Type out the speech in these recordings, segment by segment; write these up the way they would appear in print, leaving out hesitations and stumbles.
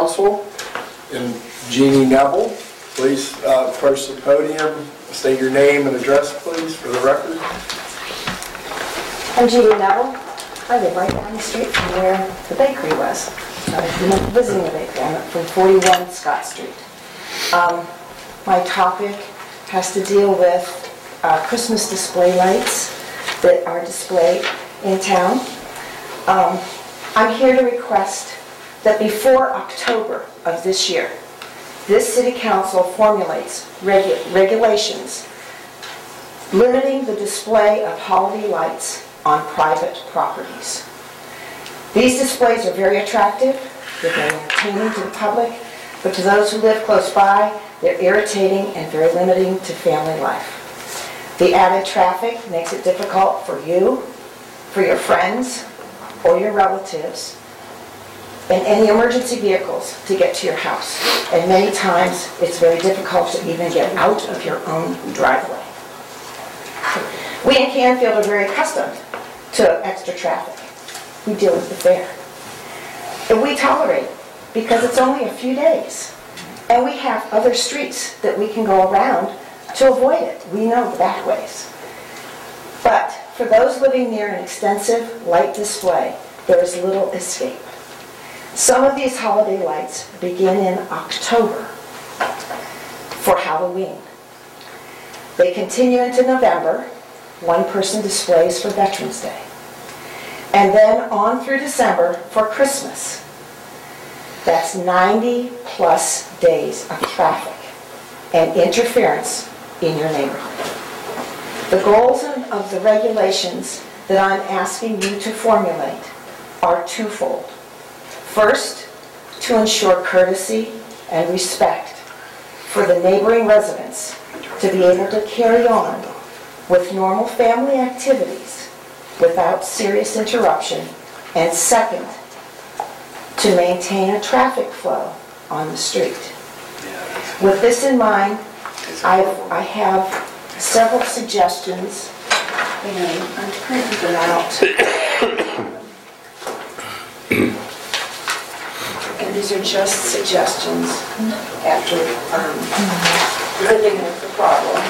Council, and Jeannie Neville. Please approach the podium, state your name and address, please, for the record. I'm Jeannie Neville. I live right down the street from where the bakery was. I've been visiting the bakery. I'm from 41 Scott Street. My topic has to deal with Christmas display lights that are displayed in town. I'm here to request that before October of this year, this City Council formulates regulations limiting the display of holiday lights on private properties. These displays are very attractive, they're very entertaining to the public, but to those who live close by, they're irritating and very limiting to family life. The added traffic makes it difficult for you, for your friends, or your relatives, and any emergency vehicles to get to your house. And many times, it's very difficult to even get out of your own driveway. We in Canfield are very accustomed to extra traffic. We deal with the fair. And we tolerate it because it's only a few days. And we have other streets that we can go around to avoid it. We know the back ways. But for those living near an extensive light display, there is little escape. Some of these holiday lights begin in October for Halloween. They continue into November, one-person displays for Veterans Day. And then on through December for Christmas. That's 90 plus days of traffic and interference in your neighborhood. The goals of the regulations that I'm asking you to formulate are twofold. First, to ensure courtesy and respect for the neighboring residents to be able to carry on with normal family activities without serious interruption, and second, to maintain a traffic flow on the street. With this in mind, I have several suggestions, and I'm printing them out. And these are just suggestions after living with the problem.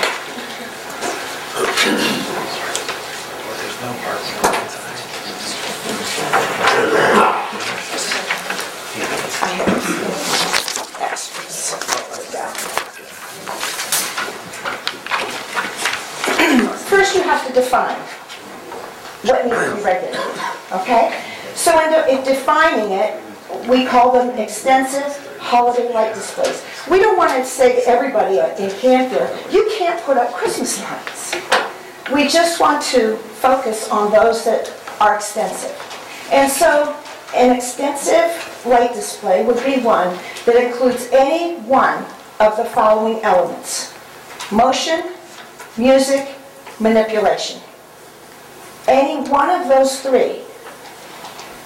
I have asterisks. First, you have to define what needs to be regulated, okay? So in defining it, we call them extensive holiday light displays. We don't want to say to everybody in Canfield, you can't put up Christmas lights. We just want to focus on those that are extensive. And so an extensive light display would be one that includes any one of the following elements: motion, music, manipulation. Any one of those three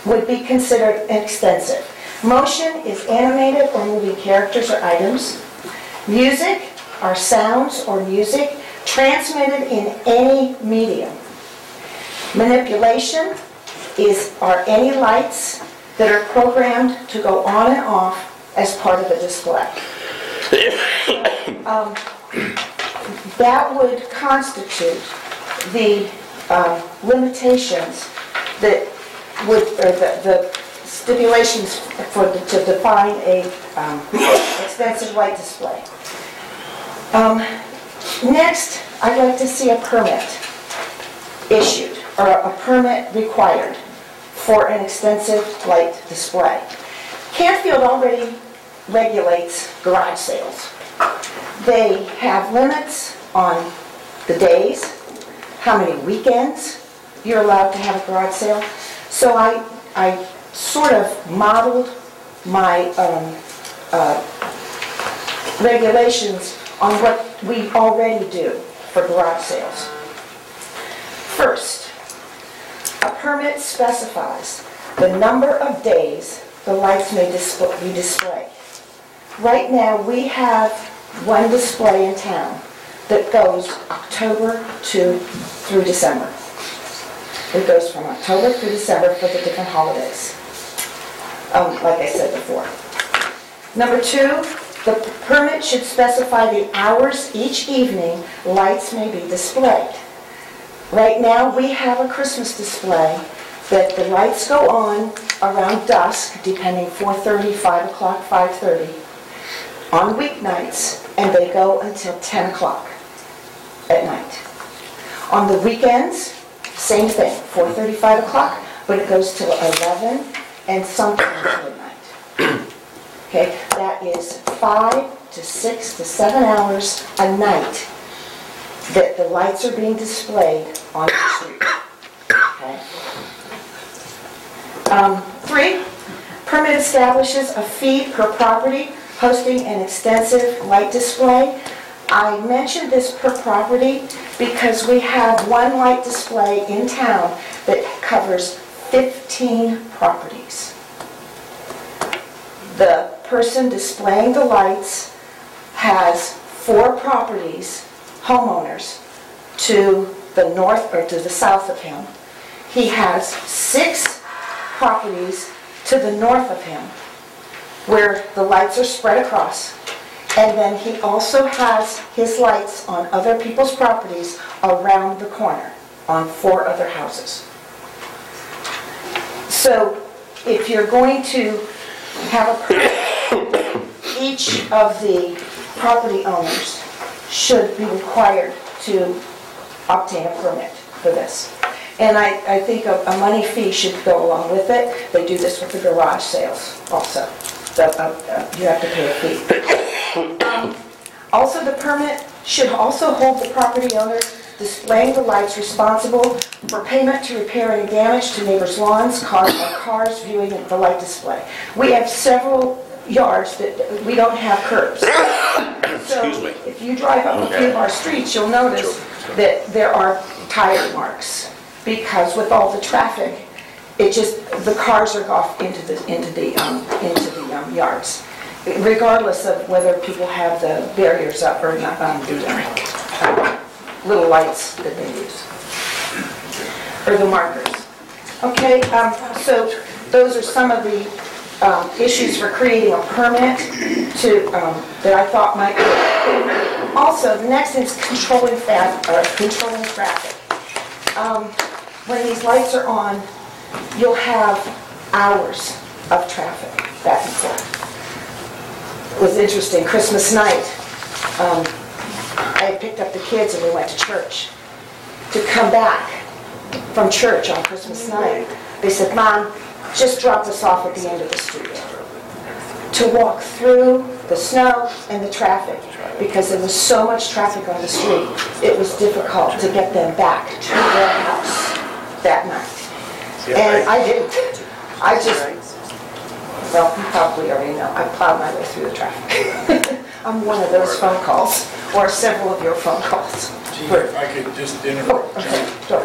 would be considered extensive. Motion is animated or moving characters or items. Music are sounds or music transmitted in any medium. Manipulation are any lights that are programmed to go on and off as part of a display. That would constitute the limitations that would, or the stipulations to define a extensive light display. Next, I'd like to see a permit issued, or a permit required for an extensive light display. Canfield already regulates garage sales. They have limits on the days, how many weekends you're allowed to have a garage sale. So I sort of modeled my regulations on what we already do for garage sales. First, a permit specifies the number of days the lights may be displayed. Right now, we have one display in town that goes October through December. It goes from October through December for the different holidays, like I said before. Number 2, the permit should specify the hours each evening lights may be displayed. Right now, we have a Christmas display that the lights go on around dusk, depending 4:30, 5 o'clock, 5:30, on weeknights, and they go until 10 o'clock at night. On the weekends, same thing, 4:30, 5 o'clock, but it goes till 11 and sometimes midnight. Okay, that is 5 to 6 to 7 hours a night that the lights are being displayed on the street. Okay. 3, permit establishes a fee per property hosting an extensive light display. I mentioned this per property because we have one light display in town that covers 15 properties. The person displaying the lights has 4 properties, homeowners, to the north or to the south of him. He has 6 properties to the north of him where the lights are spread across. And then he also has his lights on other people's properties around the corner on 4 other houses. So if you're going to have a permit, each of the property owners should be required to obtain a permit for this. And I think a money fee should go along with it. They do this with the garage sales also. So, you have to pay a fee. Also, the permit should also hold the property owner displaying the lights responsible for payment to repair any damage to neighbors' lawns caused by cars viewing the light display. We have several yards that we don't have curbs. So if you drive up a few of our streets, you'll notice that there are tire marks because with all the traffic, the cars are off into the yards, regardless of whether people have the barriers up or not, the little lights that they use, or the markers. Okay, so those are some of the issues for creating a permit that I thought might be. Also, the next is controlling traffic. When these lights are on, you'll have hours of traffic back and forth. It was interesting, Christmas night, I picked up the kids and we went to church. To come back from church on Christmas night, they said, "Mom, just drop us off at the end of the street." To walk through the snow and the traffic, because there was so much traffic on the street, it was difficult to get them back to their house that night. And I didn't. Well, you probably already know, I plowed my way through the traffic. I'm one of those phone calls, or several of your phone calls. Gee, if I could just interrupt. Okay, sure.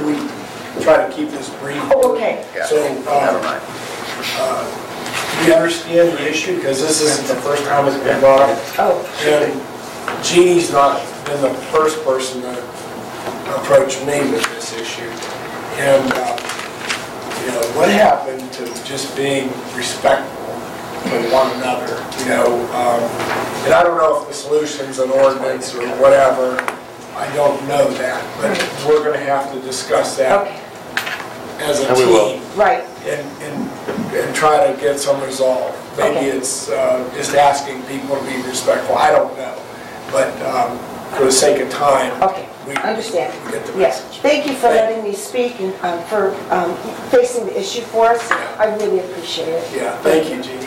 We try to keep this brief. Oh, okay. So, we understand the issue, because this isn't the first time it's been brought up. Oh, And Jeannie's not been the first person to approach me with this issue. And, what happened to just being respectful to one another, and I don't know if the solution's an ordinance or whatever, I don't know that, but we're gonna have to discuss that as a team. Right. And try to get some resolve. Maybe it's just asking people to be respectful, I don't know. But for the sake of time, we understand. get the Yes. message. Thank you for letting me speak and for facing the issue for us. I really appreciate it. Yeah, thank you, Jeannie.